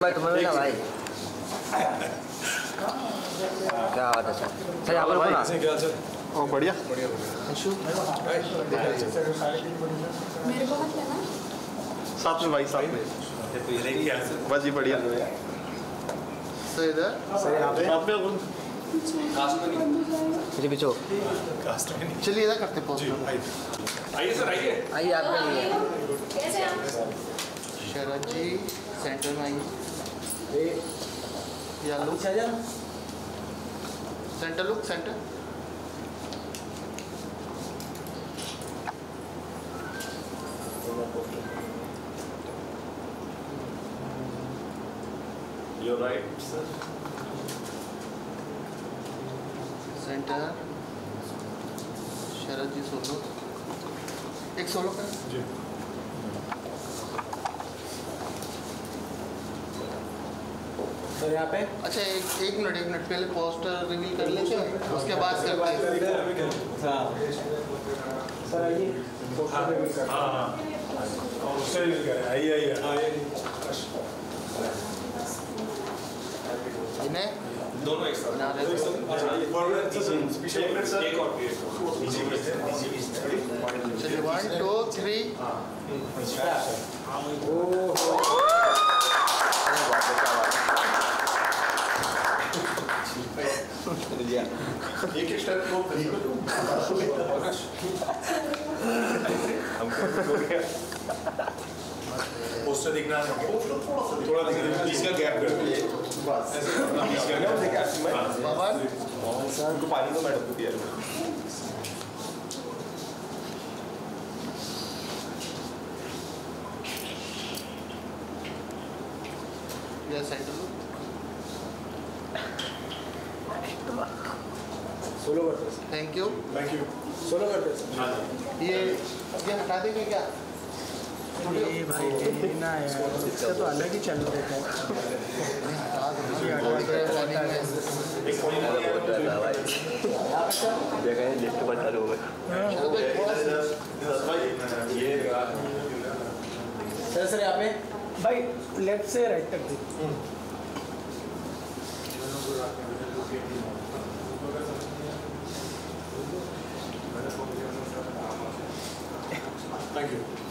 भाई तुम्हें भी ना भाई क्या बात है सर। सर यहाँ पर रुको ना। क्या सर? ओ बढ़िया। मेरे को मत लेना। साथ में भाई, साथ में। बस जी बढ़िया। सर इधर सर यहाँ पे साथ में पीछे पीछे हो। चलिए इधर करते पोस्ट। आइए सर, आइए। आइए आपके लिए। कैसे आप? शरद जी सेंटर में आइए। या look centre, look centre. You're right, sir. Centre. Sharad ji solo, एक सोलो कर। जी। सर यहाँ पे अच्छा एक मिनट पहले पोस्टर रिवील कर लेते हैं, उसके बाद करते हैं। सर आइए। हाँ उससे आइए इन्हें दोनों एक ना साथ। एक और चलिए 1 2 3। एक स्टेप को पोस्टर दिखना है, थोड़ा दिखना, इसका गैप कर बाबा सर को पानी तो मैडम को दिया। या सेंटर लुक। सोलो करते हैं। Thank you. सोलो करते हैं सर। ये हटा देंगे क्या? ये भाई लेना है यार, इसका तो अलग ही चल रहा देखा लिस्ट पर चालू हो गए। सर यहाँ पे भाई लेफ्ट से राइट तक देखिए।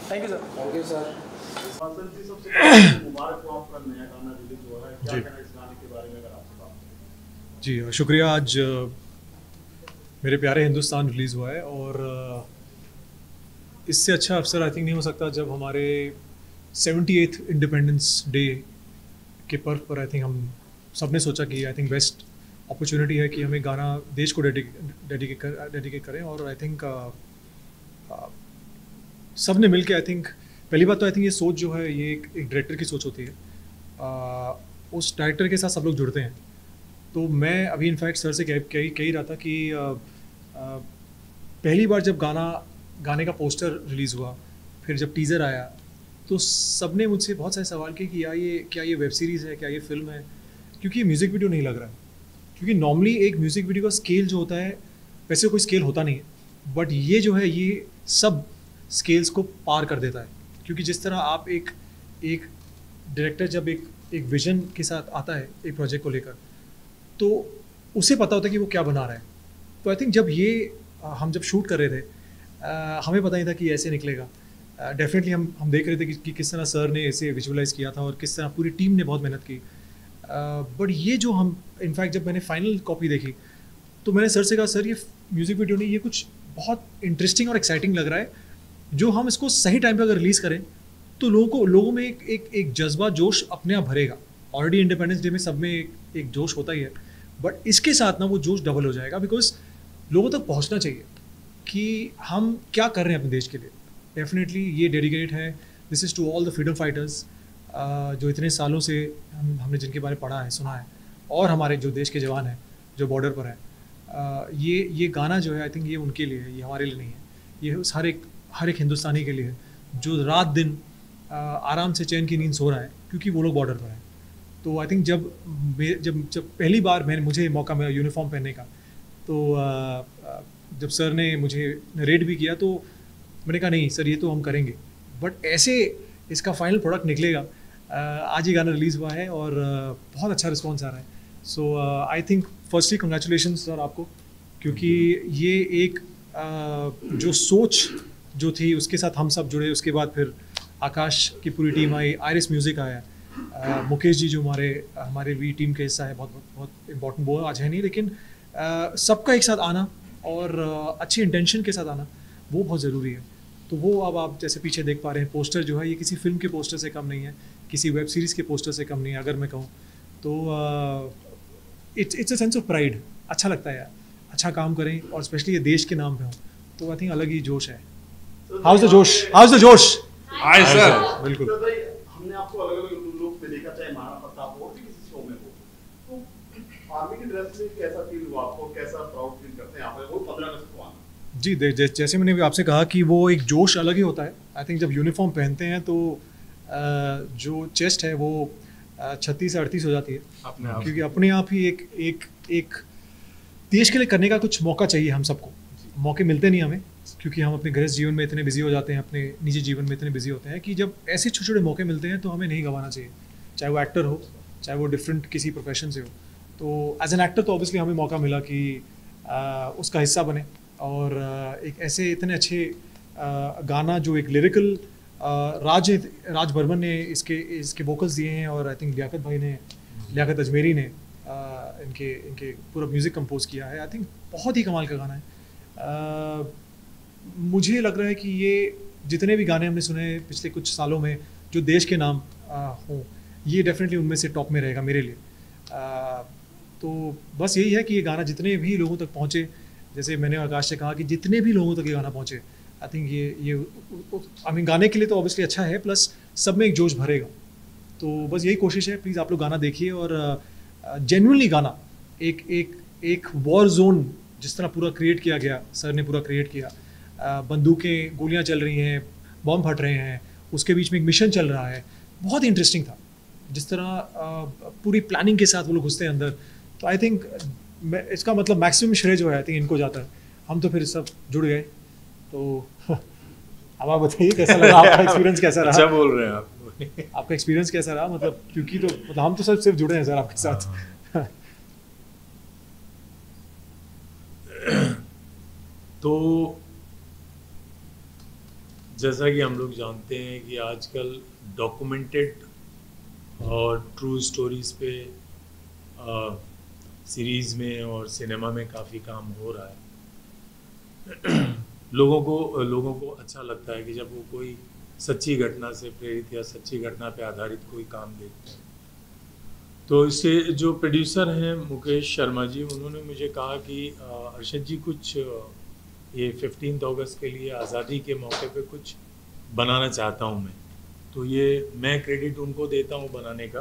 Thank you sir. Thank you sir. जी शुक्रिया। आज मेरे प्यारे हिंदुस्तान रिलीज़ हुआ है और इससे अच्छा अवसर आई थिंक नहीं हो सकता जब हमारे 78th इंडिपेंडेंस डे के पर्व पर आई थिंक हम सब ने सोचा कि आई थिंक बेस्ट अपॉर्चुनिटी है कि हमें गाना देश को डेडिकेट करें। और आई थिंक सब ने मिल के आई थिंक पहली बात तो आई थिंक ये सोच जो है ये एक डायरेक्टर की सोच होती है। उस डायरेक्टर के साथ सब लोग जुड़ते हैं। तो मैं अभी इनफैक्ट सर से कह ही रहा था कि पहली बार जब गाने का पोस्टर रिलीज़ हुआ, फिर जब टीज़र आया, तो सब ने मुझसे बहुत सारे सवाल किए कि क्या ये वेब सीरीज़ है, क्या ये फिल्म है, क्योंकि ये म्यूज़िक वीडियो नहीं लग रहा है। क्योंकि नॉर्मली एक म्यूज़िक वीडियो का स्केल जो होता है वैसे कोई स्केल होता नहीं है, बट ये जो है ये सब स्केल्स को पार कर देता है। क्योंकि जिस तरह आप एक डायरेक्टर जब एक विजन के साथ आता है एक प्रोजेक्ट को लेकर, तो उसे पता होता है कि वो क्या बना रहा है। तो आई थिंक जब हम जब शूट कर रहे थे हमें पता नहीं था कि ऐसे निकलेगा। डेफिनेटली हम देख रहे थे कि किस तरह सर ने इसे विजुअलाइज़ किया था और किस तरह पूरी टीम ने बहुत मेहनत की। बट ये जो हम इनफैक्ट जब मैंने फाइनल कॉपी देखी तो मैंने सर से कहा, सर ये म्यूज़िक वीडियो नहीं, ये कुछ बहुत इंटरेस्टिंग और एक्साइटिंग लग रहा है। जो हम इसको सही टाइम पे अगर रिलीज़ करें तो लोगों में एक जज्बा जोश अपने आप भरेगा। ऑलरेडी इंडिपेंडेंस डे में सब में एक जोश होता ही है, बट इसके साथ ना वो जोश डबल हो जाएगा। बिकॉज लोगों तक पहुंचना चाहिए कि हम क्या कर रहे हैं अपने देश के लिए। डेफिनेटली ये डेडिकेटेड है, this is to all the freedom fighters जो इतने सालों से हमने जिनके बारे में पढ़ा है, सुना है, और हमारे जो देश के जवान हैं जो बॉर्डर पर हैं। ये गाना जो है आई थिंक ये उनके लिए है, ये हमारे लिए नहीं है। ये हर एक हिंदुस्तानी के लिए है जो रात दिन आराम से चैन की नींद सो रहा है क्योंकि वो लोग बॉर्डर पर हैं। तो आई थिंक जब पहली बार मुझे मौका मिला यूनिफॉर्म पहनने का, तो जब सर ने मुझे नरेट भी किया तो मैंने कहा नहीं सर ये तो हम करेंगे, बट ऐसे इसका फाइनल प्रोडक्ट निकलेगा आज ये गाना रिलीज़ हुआ है और बहुत अच्छा रिस्पॉन्स आ रहा है. So I think firstly congratulation sir आपको, क्योंकि ये एक जो सोच जो थी उसके साथ हम सब जुड़े. उसके बाद फिर आकाश की पूरी टीम आई, आयरिस म्यूज़िक आया, मुकेश जी जो हमारे भी टीम का हिस्सा है, बहुत बहुत इम्पोर्टेंट, वो आज है नहीं, लेकिन सबका एक साथ आना और अच्छी इंटेंशन के साथ आना वो बहुत ज़रूरी है. तो वो अब आप जैसे पीछे देख पा रहे हैं, पोस्टर जो है ये किसी फिल्म के पोस्टर से कम नहीं है, किसी वेब सीरीज़ के पोस्टर से कम नहीं है. अगर मैं कहूँ तो it's a sense of pride. अच्छा लगता है यार, अच्छा काम करें और स्पेशली ये देश के नाम पे हो, तो आई थिंक अलग ही जोश है. हाउस द जोश, हाउस द जोश. Hi sir. बिल्कुल. हमने आपको अलग अलग लुक में देखा, चाहे महाराणा प्रताप और भी किसी शो में हो, तो आर्मी की ड्रेस में कैसा फील हुआ आपको, कैसा प्राउड फील करते हैं आप, वो 15 अगस्त को आना? जी, जैसे मैंने भी आपसे कहा कि वो एक जोश अलग ही होता है. आई थिंक जब यूनिफॉर्म पहनते हैं तो जो चेस्ट है वो 36 से 38 हो जाती है, क्योंकि अपने आप ही एक देश के लिए करने का कुछ मौका चाहिए. हम सबको मौके मिलते नहीं हमें, क्योंकि हम अपने गृहस्थ जीवन में इतने बिजी हो जाते हैं, अपने निजी जीवन में इतने बिजी होते हैं कि जब ऐसे छोटे छोटे मौके मिलते हैं तो हमें नहीं गंवाना चाहिए. चाहे वो एक्टर हो, चाहे वो डिफरेंट किसी प्रोफेशन से हो. तो एज एन एक्टर तो ऑब्वियसली हमें मौका मिला कि उसका हिस्सा बने, और एक ऐसे इतने अच्छे गाना जो एक लिरिकल राज बर्मन ने इसके वोकल्स दिए हैं, और आई थिंक लियाकत अजमेरी ने इनके पूरा म्यूज़िक कंपोज किया है. आई थिंक बहुत ही कमाल का गाना है. मुझे लग रहा है कि ये जितने भी गाने हमने सुने पिछले कुछ सालों में जो देश के नाम हों, ये डेफिनेटली उनमें से टॉप में रहेगा मेरे लिए. तो बस यही है कि ये गाना जितने भी लोगों तक पहुँचे, जैसे मैंने आकाश से कहा कि जितने भी लोगों तक ये गाना पहुँचे, आई थिंक ये आई मीन गाने के लिए तो ऑब्वियसली अच्छा है, प्लस सब में एक जोश भरेगा. तो बस यही कोशिश है. प्लीज़ आप लोग गाना देखिए और जेन्युइनली गाना एक वॉर जोन जिस तरह पूरा क्रिएट किया गया, सर ने पूरा क्रिएट किया, बंदूकें गोलियां चल रही हैं, बॉम्ब फट रहे हैं, उसके बीच में एक मिशन चल रहा है, बहुत ही इंटरेस्टिंग था जिस तरह पूरी प्लानिंग के साथ वो लोग घुसते हैं अंदर. तो आई थिंक इसका मतलब मैक्सिमम श्रेय जो है आई थिंक इनको जाता है. हम तो फिर सब जुड़ गए. तो अब आप बताइए कैसा लगा, आपका एक्सपीरियंस कैसा रहा? अच्छा बोल रहे हैं आप. आपका एक्सपीरियंस कैसा रहा? मतलब क्योंकि तो मतलब हम तो सिर्फ जुड़े हैं सर आपके साथ. तो जैसा कि हम लोग जानते हैं कि आजकल डॉक्यूमेंटेड और ट्रू स्टोरीज पे सीरीज़ में और सिनेमा में काफ़ी काम हो रहा है. लोगों को अच्छा लगता है कि जब वो कोई सच्ची घटना से प्रेरित या सच्ची घटना पे आधारित कोई काम देखते हैं. तो इससे जो प्रोड्यूसर हैं मुकेश शर्मा जी, उन्होंने मुझे कहा कि अर्शद जी कुछ ये 15 अगस्त के लिए आज़ादी के मौके पे कुछ बनाना चाहता हूँ मैं. तो ये मैं क्रेडिट उनको देता हूँ बनाने का,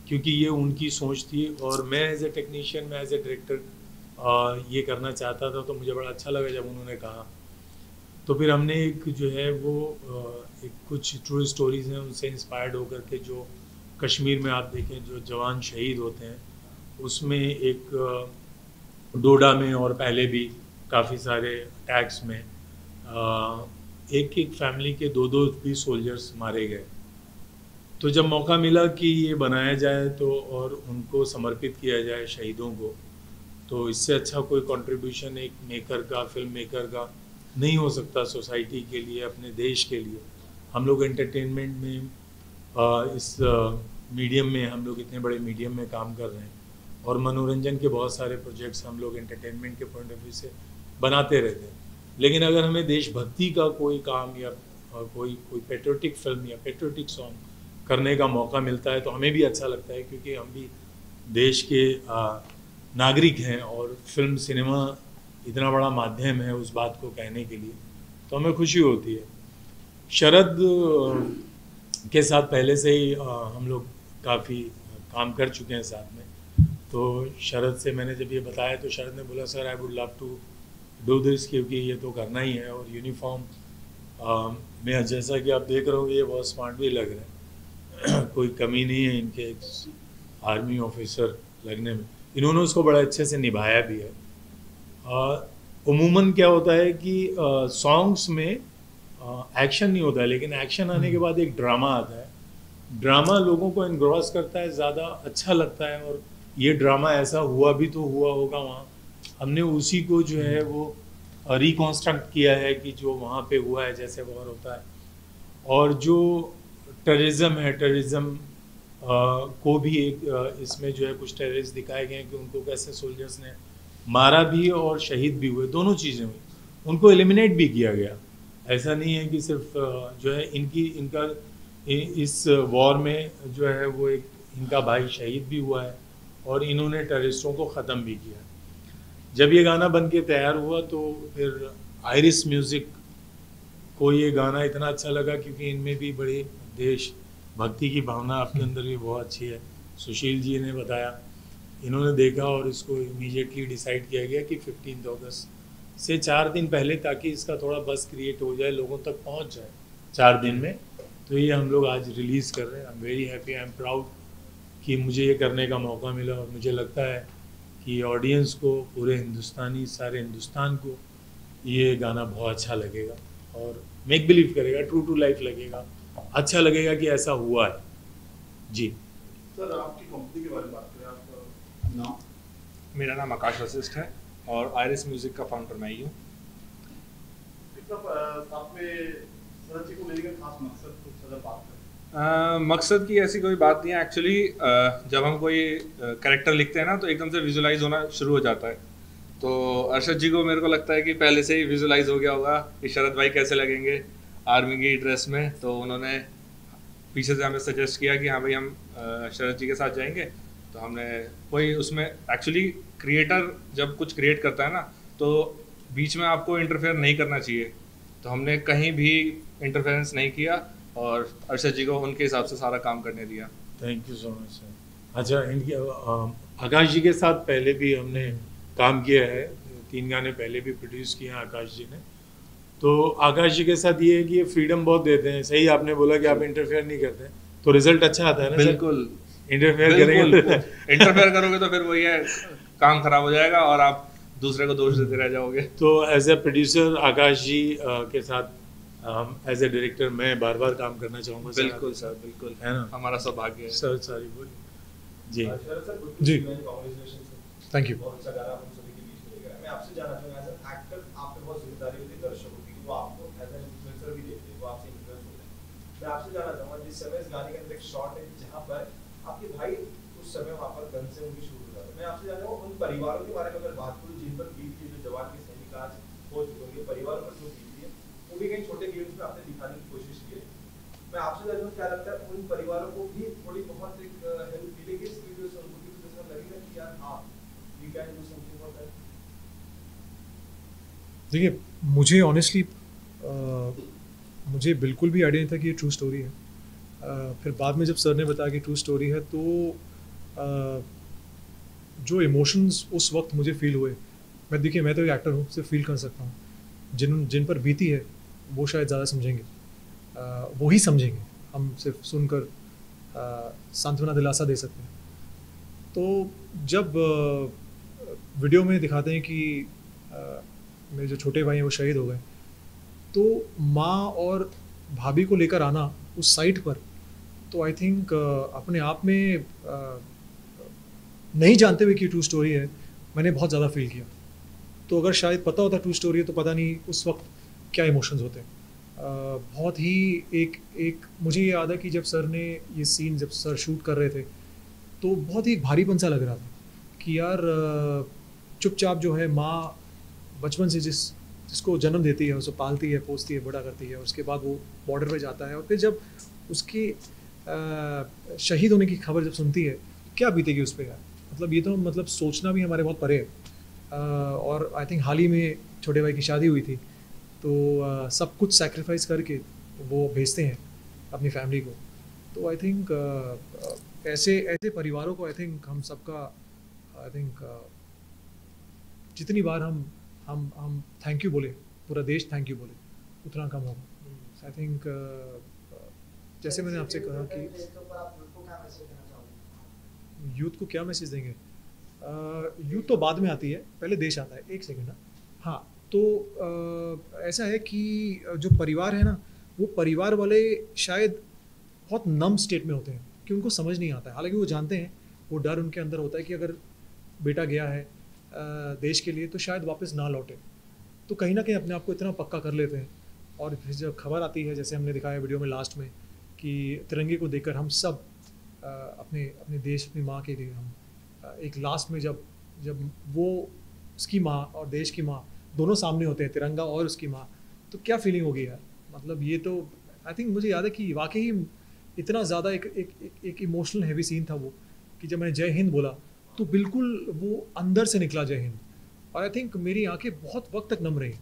क्योंकि ये उनकी सोच थी और मैं एज ए टेक्नीशियन, मैं एज ए डायरेक्टर ये करना चाहता था. तो मुझे बड़ा अच्छा लगा जब उन्होंने कहा. तो फिर हमने एक जो है वो एक कुछ ट्रू स्टोरीज़ हैं उनसे इंस्पायर्ड होकर के, जो कश्मीर में आप देखें जो जवान शहीद होते हैं, उसमें एक डोडा में और पहले भी काफ़ी सारे अटैक्स में एक फैमिली के दो भी सोल्जर्स मारे गए. तो जब मौका मिला कि ये बनाया जाए तो और उनको समर्पित किया जाए शहीदों को, तो इससे अच्छा कोई कंट्रीब्यूशन एक मेकर का, फिल्म मेकर का नहीं हो सकता सोसाइटी के लिए, अपने देश के लिए. हम लोग एंटरटेनमेंट में इस मीडियम में, हम लोग इतने बड़े मीडियम में काम कर रहे हैं और मनोरंजन के बहुत सारे प्रोजेक्ट्स हम लोग एंटरटेनमेंट के पॉइंट ऑफ व्यू से बनाते रहते हैं. लेकिन अगर हमें देशभक्ति का कोई काम या कोई पेट्रियोटिक फिल्म या पेट्रियोटिक सॉन्ग करने का मौका मिलता है तो हमें भी अच्छा लगता है, क्योंकि हम भी देश के नागरिक हैं और फिल्म सिनेमा इतना बड़ा माध्यम है उस बात को कहने के लिए, तो हमें खुशी होती है. शरद के साथ पहले से ही हम लोग काफ़ी काम कर चुके हैं साथ में. तो शरद से मैंने जब ये बताया तो शरद ने बोला sir I would love to do this, क्योंकि ये तो करना ही है. और यूनिफॉर्म में जैसा कि आप देख रहे हो ये बहुत स्मार्ट भी लग रहे हैं. कोई कमी नहीं है इनके आर्मी ऑफिसर लगने में. इन्होंने उसको बड़ा अच्छे से निभाया भी है. उमूमन क्या होता है कि सॉन्ग्स में एक्शन नहीं होता है, लेकिन एक्शन आने के बाद एक ड्रामा आता है ड्रामा लोगों को एनग्रॉस करता है, ज़्यादा अच्छा लगता है। और ये ड्रामा ऐसा हुआ भी तो हुआ होगा वहाँ, हमने उसी को जो है वो रिकॉन्स्ट्रक्ट किया है कि जो वहाँ पे हुआ है जैसे वॉर होता है। और जो टेररिज्म है, टेररिज्म को भी एक इसमें जो है कुछ टेररिस्ट दिखाए गए हैं कि उनको कैसे सोल्जर्स ने मारा भी और शहीद भी हुए, दोनों चीज़ें हुई, उनको एलिमिनेट भी किया गया। ऐसा नहीं है कि सिर्फ जो है इनका इस वॉर में जो है वो एक इनका भाई शहीद भी हुआ है और इन्होंने टेररिस्टों को ख़त्म भी किया। जब ये गाना बन के तैयार हुआ तो फिर आयरिस म्यूज़िक को ये गाना इतना अच्छा लगा क्योंकि इनमें भी बड़ी देश भक्ति की भावना आपके अंदर भी बहुत अच्छी है। सुशील जी ने बताया, इन्होंने देखा और इसको इमीडिएटली डिसाइड किया गया कि 15 अगस्त से 4 दिन पहले, ताकि इसका थोड़ा बस क्रिएट हो जाए, लोगों तक पहुंच जाए 4 दिन में। तो ये हम लोग आज रिलीज़ कर रहे हैं। I am very happy, I am proud कि मुझे ये करने का मौका मिला। और मुझे लगता है कि ऑडियंस को, पूरे हिंदुस्तानी, सारे हिंदुस्तान को ये गाना बहुत अच्छा लगेगा और मेक बिलीव करेगा, ट्रू टू लाइफ लगेगा, अच्छा लगेगा कि ऐसा हुआ है। जी सर, आपकी कंपनी के बारे में बात करें, आपका नाम? मेरा नाम आकाश वशिष्ठ है और आयरिस म्यूजिक का फाउंडर मैं ही हूँ। साथ में सरजी को लेने का खास मकसद कुछ अगर बात करें? मकसद की ऐसी कोई बात नहीं है। एक्चुअली जब हम कोई कैरेक्टर लिखते हैं ना तो एकदम से विजुलाइज होना शुरू हो जाता है। तो अरशद जी को मेरे को लगता है कि पहले से ही विजुलाइज हो गया होगा कि शरद भाई कैसे लगेंगे आर्मी की ड्रेस में। तो उन्होंने पीछे से हमें सजेस्ट किया कि हाँ भाई हम शरद जी के साथ जाएंगे। तो हमने कोई उसमें एक्चुअली क्रिएटर जब कुछ क्रिएट करता है ना तो बीच में आपको इंटरफेयर नहीं करना चाहिए। तो हमने कहीं भी इंटरफेरेंस नहीं किया और अरशद जी को उनके हिसाब से सारा काम करने दिया। Thank you so much sir. अच्छा, इनके आकाश जी के साथ पहले भी हमने काम किया है, 3 गाने पहले भी प्रोड्यूस किए हैं आकाश जी ने। तो आकाश जी के साथ ये है कि ये फ्रीडम बहुत देते हैं। सही आपने बोला कि आप इंटरफेयर नहीं करते तो रिजल्ट अच्छा आता है ना? बिल्कुल। इंटरफेयर करेंगे, इंटरफेयर करोगे तो फिर वही है, काम खराब हो जाएगा और आप दूसरे को दोष देते रह जाओगे। तो एज ए प्रोड्यूसर आकाश जी के साथ एज ए डायरेक्टर मैं बार बार काम करना चाहूँगा। बिल्कुल सर, बिल्कुल, है ना, हमारा सौभाग्य है। सर सारी बोलिए जी। जी, थैंक यू। बहुत अच्छा गाना हम सभी के बीच में लेकर आए। मैं आपसे जानना चाहूंगा, एज एन एक्टर आप पे बहुत जिम्मेदारी होती है दर्शकों की, वो आपको एज एन इन्फ्लुएंसर भी देखते हैं, वो आपसे इन्फ्लुएंस होते हैं। मैं आपसे जानना चाहूंगा, जिस समय इस गाने के अंदर एक शॉट है जहां पर आपके भाई उस समय वहां पर गन से उनकी शूट हो जाता है, मैं आपसे जानना चाहूंगा उन परिवारों के बारे में अगर बात करूं जिन पर बीती है, जो जवान के सैनिक आज हो चुके होंगे, परिवारों पर जो बीती है वो भी कहीं छोटे गेम्स में आपने दिखाने की कोशिश की है। मैं आपसे जानना क्या लगता है उन परिवारों को भी थोड़ी बहुत एक हेल्प मिलेगी इस वीडियो से, उनको भी कुछ ऐसा लगेगा कि यार हाँ we can do something for that? देखिए, मुझे ऑनेस्टली मुझे बिल्कुल भी आइडिया नहीं था कि ये ट्रू स्टोरी है। फिर बाद में जब सर ने बताया कि ट्रू स्टोरी है तो जो इमोशंस उस वक्त मुझे फील हुए, देखिए मैं तो एक एक्टर हूँ, सिर्फ फील कर सकता हूँ। जिन पर बीती है वो शायद ज़्यादा समझेंगे, वो ही समझेंगे, हम सिर्फ सुनकर सांत्वना दिलासा दे सकते हैं। तो जब वीडियो में दिखाते हैं कि मेरे जो छोटे भाई हैं वो शहीद हो गए, तो माँ और भाभी को लेकर आना उस साइट पर, तो आई थिंक अपने आप में नहीं जानते हुए कि ट्रू स्टोरी है, मैंने बहुत ज़्यादा फील किया। तो अगर शायद पता होता ट्रू स्टोरी है तो पता नहीं उस वक्त क्या इमोशंस होते हैं। बहुत ही एक मुझे ये याद है कि जब सर ने ये सीन, जब सर शूट कर रहे थे तो बहुत ही भारीपन सा लग रहा था कि यार चुपचाप जो है माँ बचपन से जिसको जन्म देती है, उसे पालती है, पोसती है, बड़ा करती है, और उसके बाद वो बॉर्डर पे जाता है और फिर जब उसके शहीद होने की खबर जब सुनती है क्या बीतेगी उस पर यार। मतलब ये तो मतलब सोचना भी हमारे बहुत परे है। और आई थिंक हाल ही में छोटे भाई की शादी हुई थी, तो सब कुछ सैक्रिफाइस करके वो भेजते हैं अपनी फैमिली को। तो आई थिंक ऐसे परिवारों को आई थिंक हम सबका आई थिंक जितनी बार हम थैंक यू बोले, पूरा देश थैंक यू बोले, उतना कम होगा। आई थिंक जैसे मैंने आपसे कहा कि यूथ को क्या मैसेज देंगे, यूथ तो बाद में आती है, पहले देश आता है। एक सेकंड ना, हाँ, तो ऐसा है कि जो परिवार है ना, वो परिवार वाले शायद बहुत नम स्टेट में होते हैं कि उनको समझ नहीं आता है। हालांकि वो जानते हैं, वो डर उनके अंदर होता है कि अगर बेटा गया है देश के लिए तो शायद वापस ना लौटे, तो कहीं ना कहीं अपने आप को इतना पक्का कर लेते हैं। और फिर जब खबर आती है, जैसे हमने दिखाया वीडियो में लास्ट में, कि तिरंगे को देखकर हम सब अपने अपने देश, अपनी माँ के लिए हम एक लास्ट में जब जब वो उसकी माँ और देश की माँ दोनों सामने होते हैं, तिरंगा और उसकी माँ, तो क्या फीलिंग होगी यार। मतलब ये तो आई थिंक मुझे याद है कि वाकई इतना ज़्यादा एक इमोशनल हैवी सीन था वो, कि जब मैंने जय हिंद बोला तो बिल्कुल वो अंदर से निकला जय हिंद। और आई थिंक मेरी आंखें बहुत वक्त तक नम रही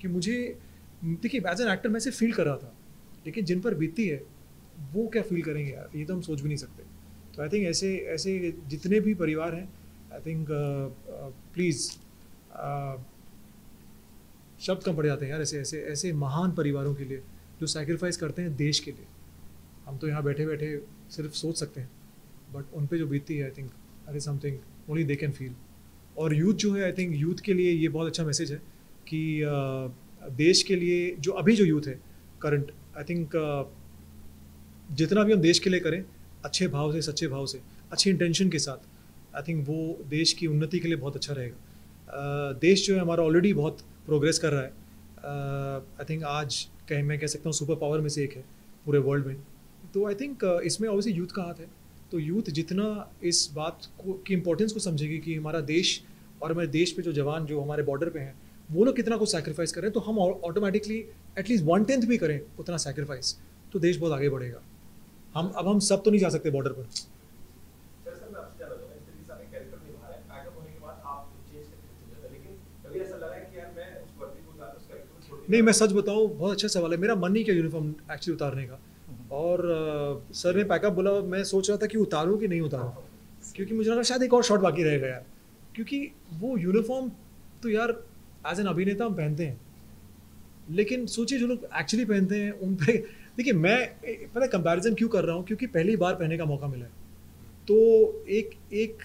कि मुझे, देखिए एज एन एक्टर मैं सिर्फ फील कर रहा था, लेकिन जिन पर बीतती है वो क्या फील करेंगे यार, ये तो हम सोच भी नहीं सकते। तो आई थिंक ऐसे ऐसे जितने भी परिवार हैं, आई थिंक प्लीज़, शब्द कम पड़ जाते हैं यार ऐसे ऐसे ऐसे महान परिवारों के लिए जो सैक्रिफाइस करते हैं देश के लिए। हम तो यहाँ बैठे बैठे सिर्फ सोच सकते हैं, बट उन पे जो बीतती है I think that is something only they can feel. और यूथ जो है, आई थिंक यूथ के लिए ये बहुत अच्छा मैसेज है कि देश के लिए जो अभी जो यूथ है करंट, आई थिंक जितना भी हम देश के लिए करें अच्छे भाव से, सच्चे भाव से, अच्छे इंटेंशन के साथ, आई थिंक वो देश की उन्नति के लिए बहुत अच्छा रहेगा। देश जो है हमारा ऑलरेडी बहुत प्रोग्रेस कर रहा है। आई थिंक आज मैं कह सकता हूँ सुपर पावर में से एक है पूरे वर्ल्ड में। तो आई थिंक इसमें ऑब्वियसली यूथ का हाथ है। तो यूथ जितना इस बात को की इम्पोर्टेंस को समझेगी कि हमारा देश और हमारे देश पे जो जवान जो हमारे बॉर्डर पे हैं वो लोग कितना कुछ सैक्रिफाइस करें, तो हम ऑटोमेटिकली एटलीस्ट 1/10 भी करें उतना सैक्रिफाइस, तो देश बहुत आगे बढ़ेगा। हम सब तो नहीं जा सकते बॉर्डर पर। सर मैं आपसे जानना चाहूंगा, इस तरीके से आपने कैरेक्टर निभा रहे हैं, पैकअप होने के बाद आप चेंज करके चले जाते हैं, लेकिन कभी ऐसा लगा है कि यार मैं उस वर्दी को उतार उस कैरेक्टर को छोड़ नहीं, मैं सच बताऊँ, बहुत अच्छा सवाल है। मेरा मन नहीं किया यूनिफॉर्म एक्चुअली उतारने का, और सर ने पैकअप बोला, मैं सोच रहा था कि उतारूँ कि नहीं उतारूँ, क्योंकि मुझे लगा शायद एक और शॉट बाकी रहेगा यार, क्योंकि वो यूनिफॉर्म तो यार एज एन अभिनेता हम पहनते हैं, लेकिन सोचिए जो लोग एक्चुअली पहनते हैं उन पे, देखिए मैं पता कंपैरिजन क्यों कर रहा हूँ, क्योंकि पहली बार पहनने का मौका मिला है, तो एक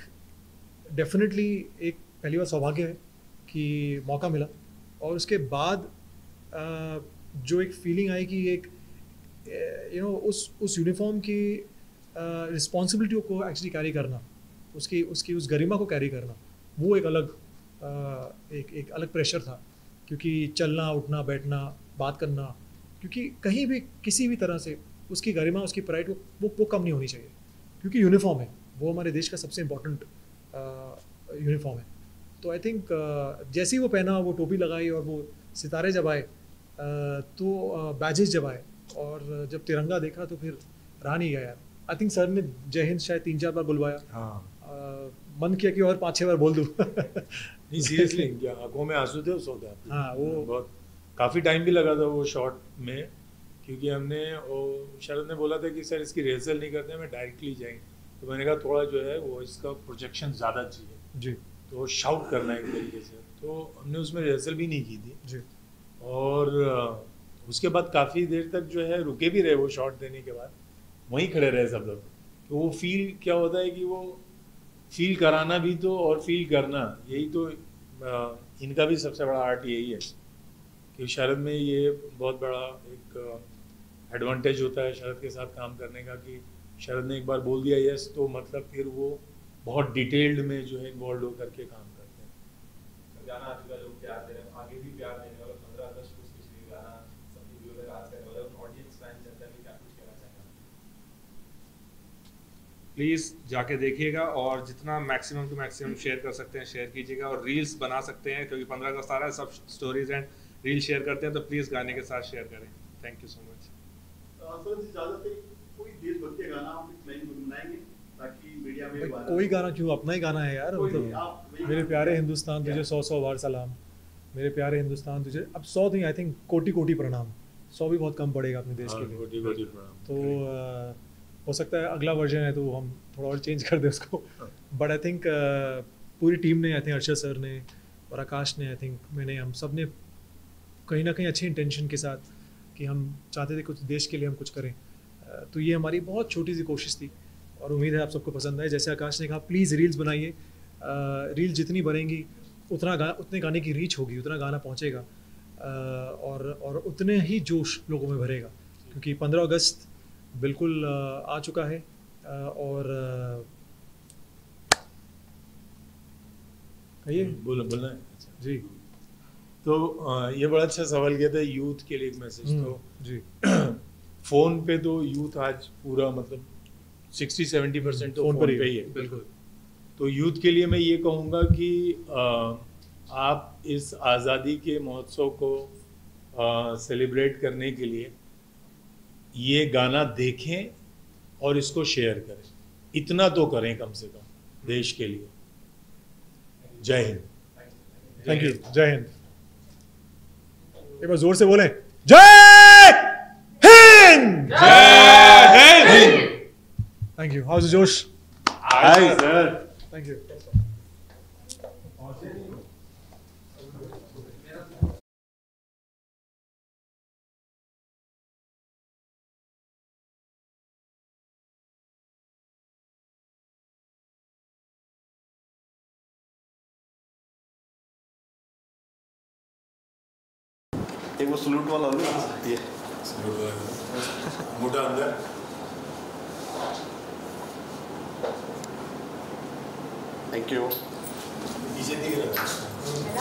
डेफिनेटली एक पहली बार सौभाग्य है कि मौका मिला, और उसके बाद जो एक फीलिंग आई कि एक उस यूनिफॉर्म की रिस्पॉन्सिबिलिटी को एक्चुअली कैरी करना, उसकी उस गरिमा को कैरी करना, वो एक अलग एक अलग प्रेशर था, क्योंकि चलना उठना बैठना बात करना, क्योंकि कहीं भी किसी भी तरह से उसकी गरिमा उसकी प्राइड वो कम नहीं होनी चाहिए, क्योंकि यूनिफॉर्म है वो हमारे देश का सबसे इम्पोर्टेंट यूनिफॉर्म है। तो आई थिंक जैसे ही वो पहना, वो टोपी लगाई और वो सितारे जब आए, तो बैजेस जब आए और जब तिरंगा देखा तो फिर रहा नहीं गया यार। आई थिंक सर ने जय हिंद शायद 3-4 बार बुलवाया। हाँ, मन किया कि और 5-6 बार बोल दूँ। नहीं सीरियसली आंखों में आंसू थे उस वक्त। हाँ, वो बहुत काफ़ी टाइम भी लगा था वो शॉट में, क्योंकि हमने शरद ने बोला था कि सर इसकी रिहर्सल नहीं करते, मैं डायरेक्टली जाएंगे, तो मैंने कहा थोड़ा जो है वो इसका प्रोजेक्शन ज़्यादा चाहिए जी, तो शाउट करना है एक तरीके से, तो हमने उसमें रिहर्सल भी नहीं की थी जी। और उसके बाद काफ़ी देर तक जो है रुके भी रहे, वो शॉट देने के बाद वहीं खड़े रहे सब लोग। तो वो फील क्या होता है कि वो फील कराना भी तो और फील करना, यही तो इनका भी सबसे बड़ा आर्ट यही है कि शरद में ये बहुत बड़ा एक एडवांटेज होता है शरद के साथ काम करने का, कि शरद ने एक बार बोल दिया यस तो मतलब फिर वो बहुत डिटेल्ड में जो है इन्वॉल्व होकर के काम करते हैं। गाना आ चुका, लोग प्यार दे रहे हैं, आगे भी प्यार देने वाला, 15 अगस्त को स्पेशली गाना सबकी व्यूअर तक आज करने वाला, ऑडियंस फैन जनता के क्या कुछ कहना चाहेंगे? प्लीज़ जाके देखिएगा और जितना मैक्सिमम टू मैक्सिमम शेयर कर सकते हैं शेयर कीजिएगा, और रील्स बना सकते हैं क्योंकि 15 अगस्त आ रहा है, सब स्टोरीज एंड रील शेयर करते हैं, तो प्लीज़ गाने के साथ शेयर करें। Thank you so much. Sir ji इजाजत है, कोई देशभक्ति का गाना आप गुनगुनाएंगे ताकि मीडिया में कोई गाना क्यों, अपना ही गाना है यार, मतलब मेरे प्यारे हिंदुस्तान तुझे 100-100 बार सलाम, मेरे प्यारे हिंदुस्तान तुझे, अब 100 नहीं, आई थिंक कोटि प्रणाम, 100 भी बहुत कम पड़ेगा अपने देश के लिए। कोटि प्रणाम। तो हो सकता है अगला वर्जन है तो हम थोड़ा और चेंज कर दें उसको, बट आई थिंक पूरी टीम ने, आई थिंक अर्शद सर ने और आकाश ने, आई थिंक मैंने, हम सब ने कहीं ना कहीं अच्छे इंटेंशन के साथ कि हम चाहते थे कुछ देश के लिए हम कुछ करें, तो ये हमारी बहुत छोटी सी कोशिश थी और उम्मीद है आप सबको पसंद आए। जैसे आकाश ने कहा, प्लीज़ रील्स बनाइए, रील जितनी बनेंगी उतने गाने की रीच होगी, उतना गाना पहुंचेगा और उतने ही जोश लोगों में भरेगा, क्योंकि 15 अगस्त बिल्कुल आ चुका है और कहिए। बोलना है जी। तो ये बड़ा अच्छा सवाल किया था, यूथ के लिए एक मैसेज। तो जी फ़ोन पे तो यूथ आज पूरा मतलब 60-70% तो फ़ोन पे ही है। बिल्कुल। तो यूथ के लिए मैं ये कहूँगा कि आप इस आज़ादी के महोत्सव को सेलिब्रेट करने के लिए ये गाना देखें और इसको शेयर करें, इतना तो करें कम से कम देश के लिए। जय हिंद। Thank you. जय हिंद। एक बार जोर से बोलें, जय हिंद। जय हिंद। Thank you. हाउ इज जोश? Hi sir. Thank you. एक वो सलूट वाला लो ये मोटा अंदर। Thank you. पीछे दिख रहा है।